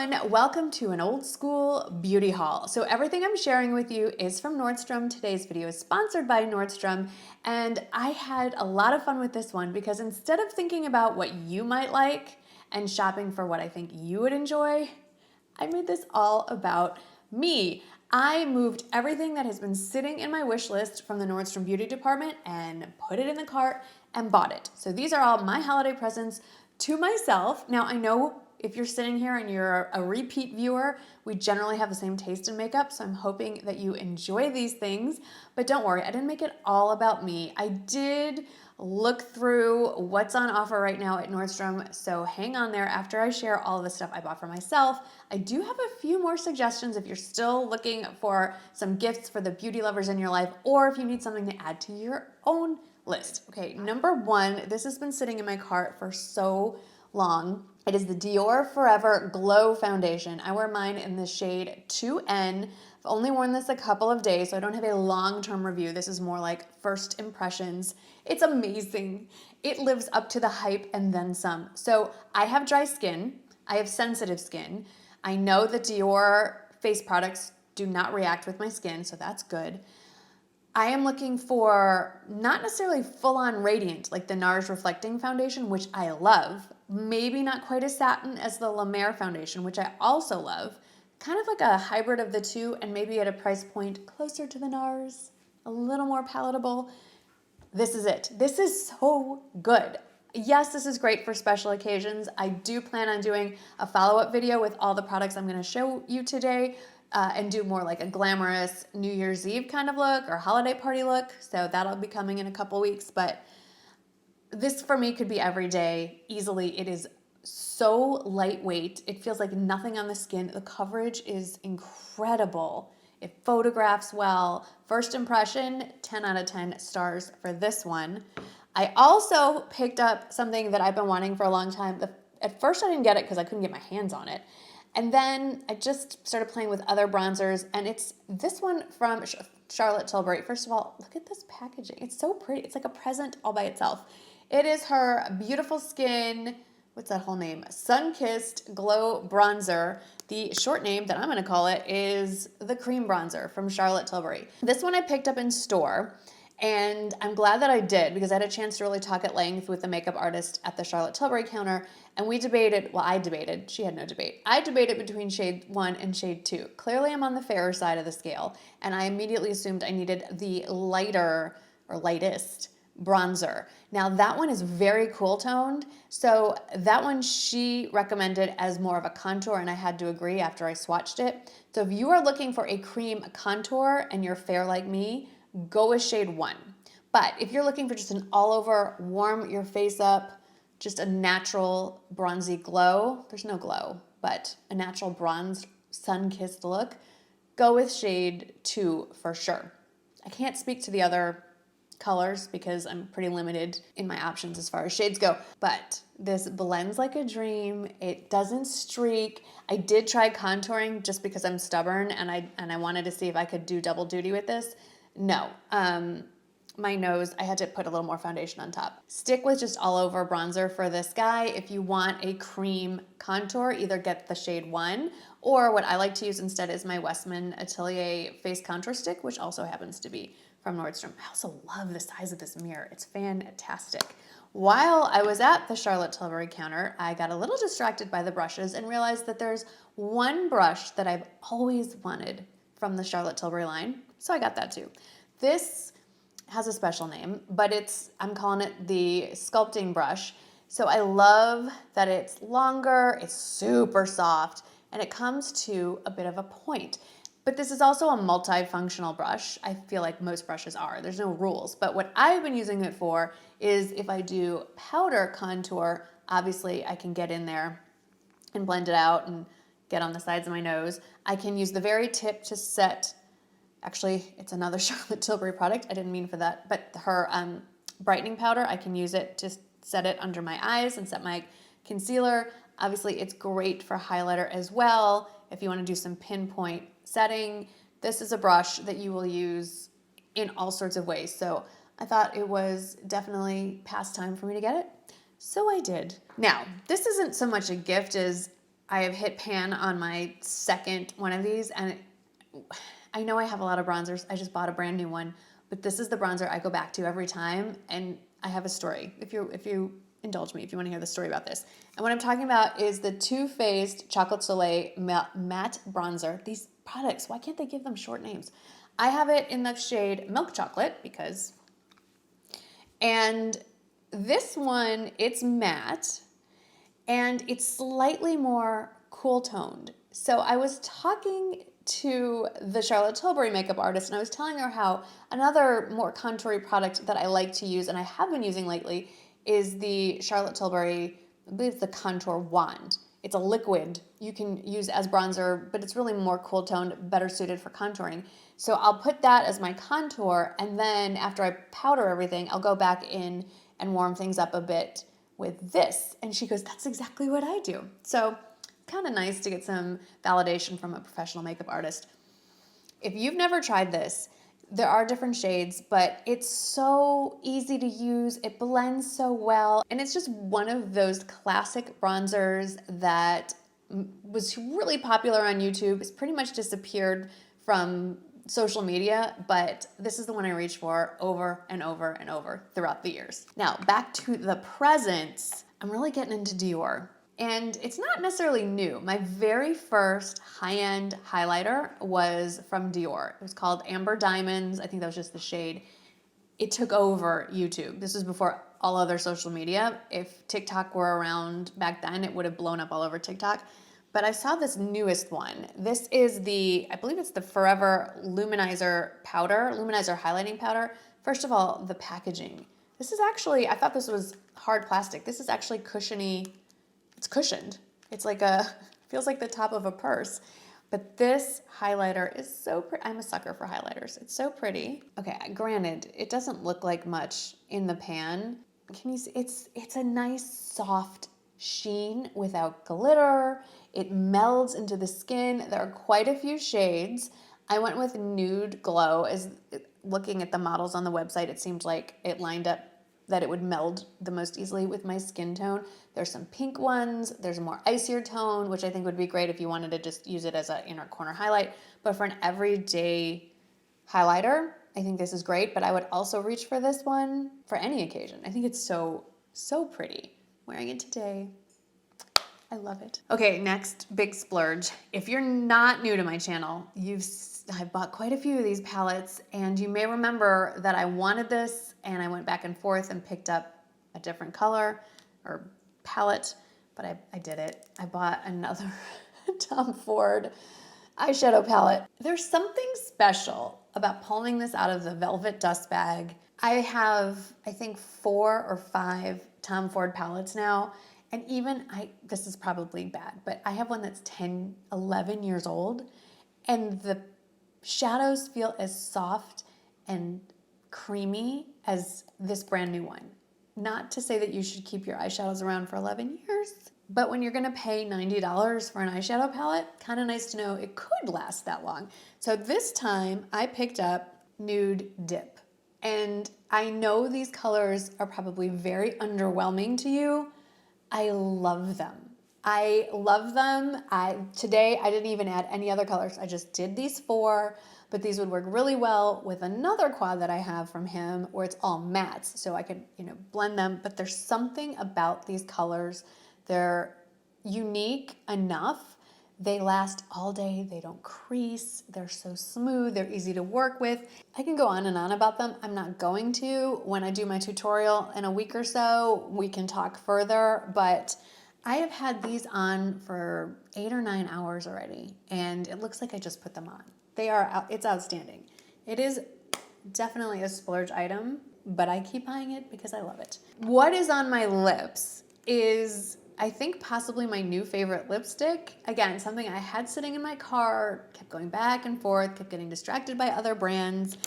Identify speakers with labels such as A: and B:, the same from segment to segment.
A: everyone, welcome to an old school beauty haul. So everything I'm sharing with you is from Nordstrom. Today's video is sponsored by Nordstrom, and I had a lot of fun with this one because instead of thinking about what you might like and shopping for what I think you would enjoy, I made this all about me. I moved everything that has been sitting in my wish list from the Nordstrom beauty department and put it in the cart and bought it. So these are all my holiday presents to myself. Now I know if you're sitting here and you're a repeat viewer, we generally have the same taste in makeup, so I'm hoping that you enjoy these things. But don't worry, I didn't make it all about me. I did look through what's on offer right now at Nordstrom, so hang on there. After I share all of the stuff I bought for myself, I do have a few more suggestions if you're still looking for some gifts for the beauty lovers in your life, or if you need something to add to your own list. Okay, number one, this has been sitting in my cart for so long. It is the Dior Forever Glow Foundation. I wear mine in the shade 2N. I've only worn this a couple of days, so I don't have a long-term review. This is more like first impressions. It's amazing. It lives up to the hype and then some. So I have dry skin. I have sensitive skin. I know that Dior face products do not react with my skin, so that's good. I am looking for not necessarily full-on radiant like the NARS Reflecting Foundation, which I love. Maybe not quite as satin as the La Mer Foundation, which I also love. Kind of like a hybrid of the two and maybe at a price point closer to the NARS, a little more palatable. This is it. This is so good. Yes, this is great for special occasions. I do plan on doing a follow-up video with all the products I'm going to show you today. And do more like a glamorous New Year's Eve kind of look or holiday party look. So that'll be coming in a couple weeks. But this for me could be every day easily. It is so lightweight. It feels like nothing on the skin. The coverage is incredible. It photographs well. First impression, 10 out of 10 stars for this one. I also picked up something that I've been wanting for a long time. At first I didn't get it because I couldn't get my hands on it. And then I just started playing with other bronzers, and it's this one from Charlotte Tilbury. First of all, look at this packaging. It's so pretty. It's like a present all by itself. It is her Beautiful Skin, what's that whole name? Sun-Kissed Glow Bronzer. The short name that I'm going to call it is the Cream Bronzer from Charlotte Tilbury. This one I picked up in store. And I'm glad that I did because I had a chance to really talk at length with the makeup artist at the Charlotte Tilbury counter. And we debated, well, I debated, she had no debate. I debated between shade 1 and shade 2. Clearly I'm on the fairer side of the scale. And I immediately assumed I needed the lighter or lightest bronzer. Now that one is very cool toned. So that one she recommended as more of a contour, and I had to agree after I swatched it. So if you are looking for a cream contour and you're fair like me, go with shade 1. But if you're looking for just an all over, warm your face up, just a natural bronzy glow, there's no glow, but a natural bronzed sun-kissed look, go with shade 2 for sure. I can't speak to the other colors because I'm pretty limited in my options as far as shades go, but this blends like a dream. It doesn't streak. I did try contouring just because I'm stubborn and I wanted to see if I could do double duty with this. No, my nose, I had to put a little more foundation on top. Stick with just all over bronzer for this guy. If you want a cream contour, either get the shade 1 or what I like to use instead is my Westman Atelier face contour stick, which also happens to be from Nordstrom. I also love the size of this mirror. It's fantastic. While I was at the Charlotte Tilbury counter, I got a little distracted by the brushes and realized that there's one brush that I've always wanted from the Charlotte Tilbury line. So I got that too. This has a special name, but I'm calling it the Sculpting brush. So I love that it's longer, it's super soft, and it comes to a bit of a point. But this is also a multifunctional brush. I feel like most brushes are. There's no rules. But what I've been using it for is if I do powder contour, obviously I can get in there and blend it out and get on the sides of my nose. I can use the very tip to set. Actually, it's another Charlotte Tilbury product. I didn't mean for that, but her brightening powder, I can use it to set it under my eyes and set my concealer. Obviously, it's great for highlighter as well. If you want to do some pinpoint setting, this is a brush that you will use in all sorts of ways. So I thought it was definitely past time for me to get it. So I did. Now, this isn't so much a gift as I have hit pan on my second one of these, and I know I have a lot of bronzers. I just bought a brand new one, but this is the bronzer I go back to every time, and I have a story. If you indulge me, if you want to hear the story about this. And what I'm talking about is the Too Faced Chocolate Soleil Matte Bronzer. These products, why can't they give them short names? I have it in the shade Milk Chocolate because, and this one, it's matte and it's slightly more cool toned. So I was talking to the Charlotte Tilbury makeup artist, and I was telling her how another more contoury product that I like to use and I have been using lately is the Charlotte Tilbury, I believe it's the Contour Wand. It's a liquid you can use as bronzer, but it's really more cool toned, better suited for contouring. So I'll put that as my contour, and then after I powder everything, I'll go back in and warm things up a bit with this. And she goes, that's exactly what I do. So kind of nice to get some validation from a professional makeup artist. If you've never tried this, there are different shades, but it's so easy to use. It blends so well. And it's just one of those classic bronzers that was really popular on YouTube. It's pretty much disappeared from social media, but this is the one I reach for over and over and over throughout the years. Now, back to the presents. I'm really getting into Dior. And it's not necessarily new. My very first high-end highlighter was from Dior. It was called Amber Diamonds. I think that was just the shade. It took over YouTube. This was before all other social media. If TikTok were around back then, it would have blown up all over TikTok. But I saw this newest one. This is the, I believe it's the Forever Luminizer powder, Luminizer highlighting powder. First of all, the packaging. This is actually, I thought this was hard plastic. This is actually cushiony. It's cushioned. It's like feels like the top of a purse. But this highlighter is so pretty. I'm a sucker for highlighters. It's so pretty. Okay, granted, it doesn't look like much in the pan. Can you see? It's a nice soft sheen without glitter. It melds into the skin. There are quite a few shades. I went with Nude Glow. As looking at the models on the website, it seemed like it lined up that it would meld the most easily with my skin tone. There's some pink ones. There's a more icier tone, which I think would be great if you wanted to just use it as an inner corner highlight. But for an everyday highlighter, I think this is great, but I would also reach for this one for any occasion. I think it's so, so pretty. Wearing it today. I love it. Okay, next big splurge. If you're not new to my channel, I've bought quite a few of these palettes, and you may remember that I wanted this and I went back and forth and picked up a different color or palette, but I did it. I bought another Tom Ford eyeshadow palette. There's something special about pulling this out of the velvet dust bag. I have, I think, 4 or 5 Tom Ford palettes now. And even this is probably bad, but I have one that's 10, 11 years old, and the shadows feel as soft and creamy as this brand new one. Not to say that you should keep your eyeshadows around for 11 years, but when you're gonna pay $90 for an eyeshadow palette, kind of nice to know it could last that long. So this time I picked up Nude Dip. And I know these colors are probably very underwhelming to you. I love them. I love them. Today I didn't even add any other colors. I just did these 4, but these would work really well with another quad that I have from him where it's all mattes, so I could, blend them. But there's something about these colors. They're unique enough. They last all day. They don't crease. They're so smooth. They're easy to work with. I can go on and on about them. I'm not going to. When I do my tutorial in a week or so, we can talk further, but I have had these on for 8 or 9 hours already, and it looks like I just put them on. It's outstanding. It is definitely a splurge item, but I keep buying it because I love it. What is on my lips is, I think, possibly my new favorite lipstick. Again, something I had sitting in my car, kept going back and forth, kept getting distracted by other brands.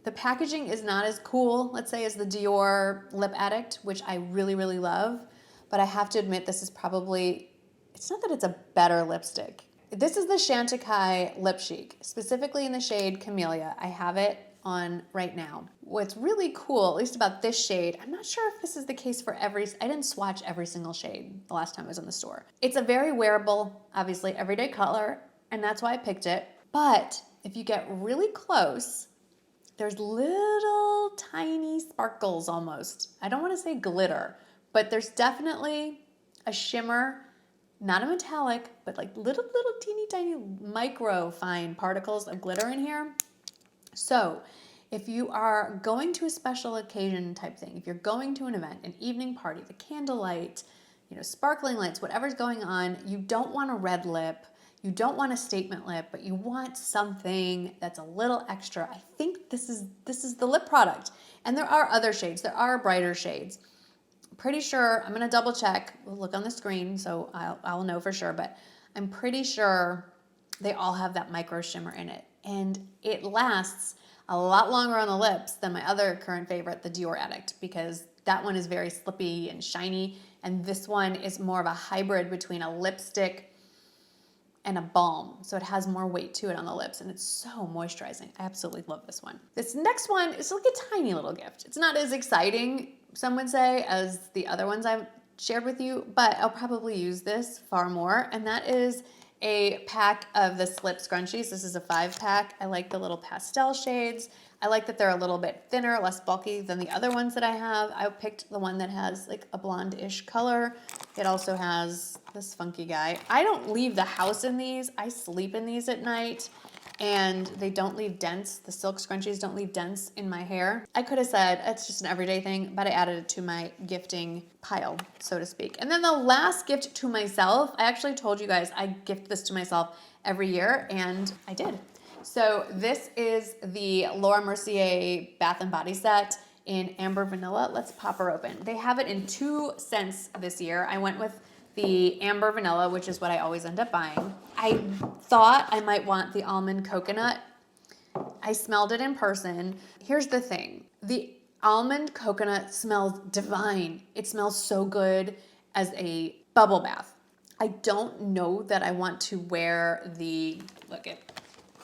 A: The packaging is not as cool, let's say, as the Dior Lip Addict, which I really, really love. But I have to admit, this is probably, it's not that it's a better lipstick. This is the Chantecaille Lip Chic, specifically in the shade Camellia. I have it on right now. What's really cool, at least about this shade, I'm not sure if this is the case for I didn't swatch every single shade the last time I was in the store. It's a very wearable, obviously everyday color, and that's why I picked it. But if you get really close, there's little tiny sparkles almost. I don't want to say glitter, but there's definitely a shimmer, not a metallic, but like little teeny tiny micro fine particles of glitter in here. So if you are going to a special occasion type thing, if you're going to an event, an evening party, the candlelight, you know, sparkling lights, whatever's going on, you don't want a red lip. You don't want a statement lip, but you want something that's a little extra. I think this is the lip product. And there are other shades. There are brighter shades. Pretty sure, I'm going to double check. We'll look on the screen so I'll know for sure, but I'm pretty sure they all have that micro shimmer in it. And it lasts a lot longer on the lips than my other current favorite, the Dior Addict, because that one is very slippy and shiny. And this one is more of a hybrid between a lipstick and a balm. So it has more weight to it on the lips and it's so moisturizing. I absolutely love this one. This next one is like a tiny little gift. It's not as exciting, some would say, as the other ones I've shared with you, but I'll probably use this far more. And that is a pack of the Slip Scrunchies. This is a 5-pack. I like the little pastel shades. I like that they're a little bit thinner, less bulky than the other ones that I have. I picked the one that has like a blonde-ish color. It also has this funky guy. I don't leave the house in these. I sleep in these at night and they don't leave dents. The silk scrunchies don't leave dents in my hair. I could have said it's just an everyday thing, but I added it to my gifting pile, so to speak. And then the last gift to myself, I actually told you guys I gift this to myself every year and I did. So this is the Laura Mercier Bath and Body Set in Amber Vanilla. Let's pop her open. They have it in 2 scents this year. I went with the Amber Vanilla, which is what I always end up buying. I thought I might want the Almond Coconut. I smelled it in person. Here's the thing. The Almond Coconut smells divine. It smells so good as a bubble bath. I don't know that I want to wear the, look, it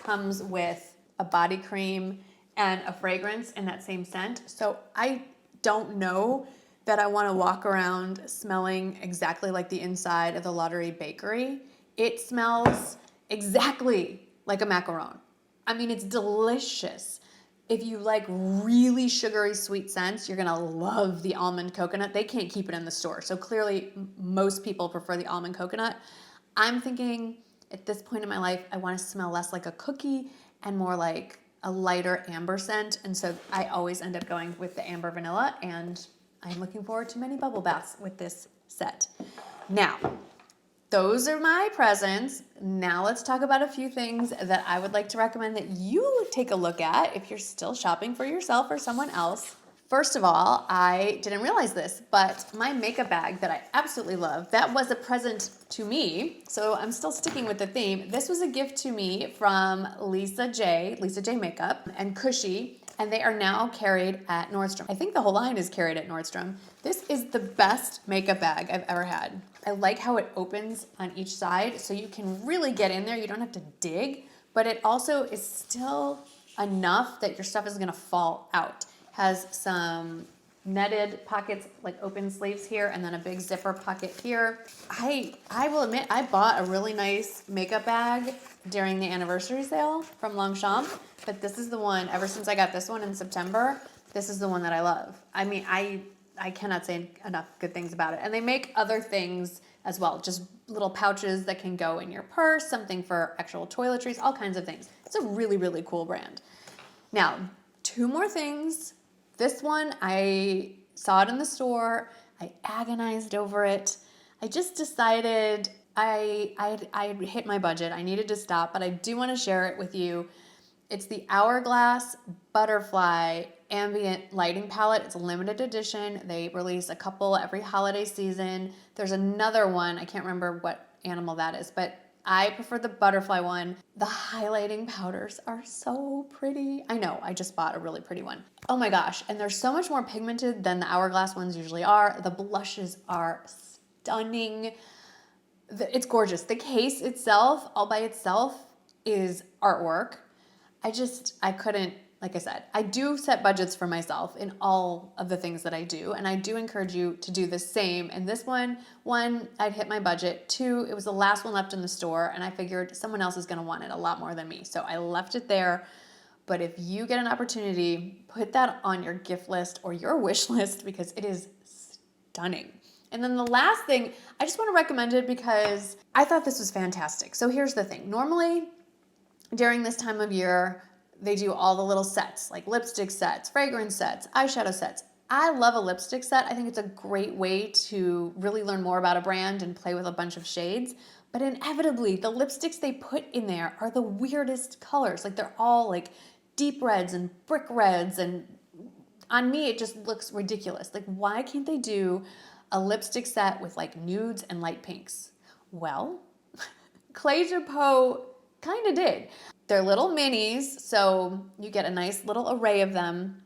A: comes with a body cream and a fragrance in that same scent. So I don't know that I want to walk around smelling exactly like the inside of the Lottery Bakery. It smells exactly like a macaron. I mean, it's delicious. If you like really sugary sweet scents, you're gonna love the Almond Coconut. They can't keep it in the store. So clearly most people prefer the Almond Coconut. I'm thinking at this point in my life, I want to smell less like a cookie and more like a lighter amber scent. And so I always end up going with the Amber Vanilla, and I'm looking forward to many bubble baths with this set. Now, those are my presents. Now let's talk about a few things that I would like to recommend that you take a look at if you're still shopping for yourself or someone else. First of all, I didn't realize this, but my makeup bag that I absolutely love, that was a present to me, so I'm still sticking with the theme. This was a gift to me from Lisa J Makeup, and Kusshi, and they are now carried at Nordstrom. I think the whole line is carried at Nordstrom. This is the best makeup bag I've ever had. I like how it opens on each side, so you can really get in there. You don't have to dig, but it also is still enough that your stuff is gonna fall out. Has some netted pockets, like open sleeves here, and then a big zipper pocket here. I will admit, I bought a really nice makeup bag during the anniversary sale from Longchamp, but this is the one, ever since I got this one in September, this is the one that I love. I mean, I cannot say enough good things about it. And they make other things as well, just little pouches that can go in your purse, something for actual toiletries, all kinds of things. It's a really, really cool brand. Now, 2 more things. This one, I saw it in the store. I agonized over it. I just decided I hit my budget. I needed to stop, but I do want to share it with you. It's the Hourglass Butterfly Ambient Lighting Palette. It's a limited edition. They release a couple every holiday season. There's another one. I can't remember what animal that is, but I prefer the butterfly one. The highlighting powders are so pretty. I know, I just bought a really pretty one. Oh my gosh, and they're so much more pigmented than the Hourglass ones usually are. The blushes are stunning. It's gorgeous. The case itself, all by itself, is artwork. I couldn't like I said, I do set budgets for myself in all of the things that I do, and I do encourage you to do the same. And this one, I'd hit my budget. 2, it was the last one left in the store, and I figured someone else is gonna want it a lot more than me. So I left it there. But if you get an opportunity, put that on your gift list or your wish list because it is stunning. And then the last thing, I just want to recommend it because I thought this was fantastic. So here's the thing. Normally, during this time of year, they do all the little sets, like lipstick sets, fragrance sets, eyeshadow sets. I love a lipstick set. I think it's a great way to really learn more about a brand and play with a bunch of shades. But inevitably, the lipsticks they put in there are the weirdest colors. Like they're all like deep reds and brick reds, and on me it just looks ridiculous. Like, why can't they do a lipstick set with like nudes and light pinks? Well, Peau kind of did. They're little minis, so you get a nice little array of them,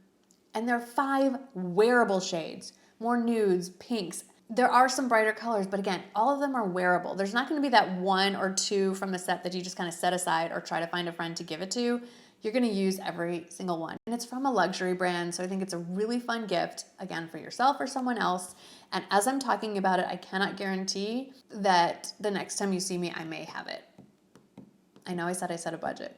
A: and they're 5 wearable shades, more nudes, pinks. There are some brighter colors, but again, all of them are wearable. There's not gonna be that 1 or 2 from the set that you just kind of set aside or try to find a friend to give it to. You're gonna use every single one. And it's from a luxury brand, so I think it's a really fun gift, again, for yourself or someone else. And as I'm talking about it, I cannot guarantee that the next time you see me, I may have it. I know I said I set a budget.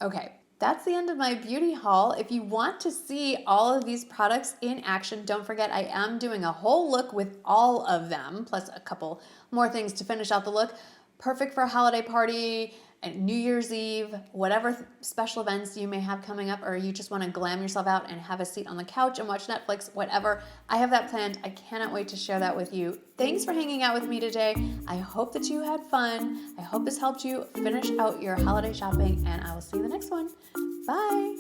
A: Okay, that's the end of my beauty haul. If you want to see all of these products in action, don't forget I am doing a whole look with all of them, plus a couple more things to finish out the look. Perfect for a holiday party, and New Year's Eve, whatever special events you may have coming up, or you just want to glam yourself out and have a seat on the couch and watch Netflix, whatever. I have that planned. I cannot wait to share that with you. Thanks for hanging out with me today. I hope that you had fun. I hope this helped you finish out your holiday shopping, and I will see you in the next one. Bye.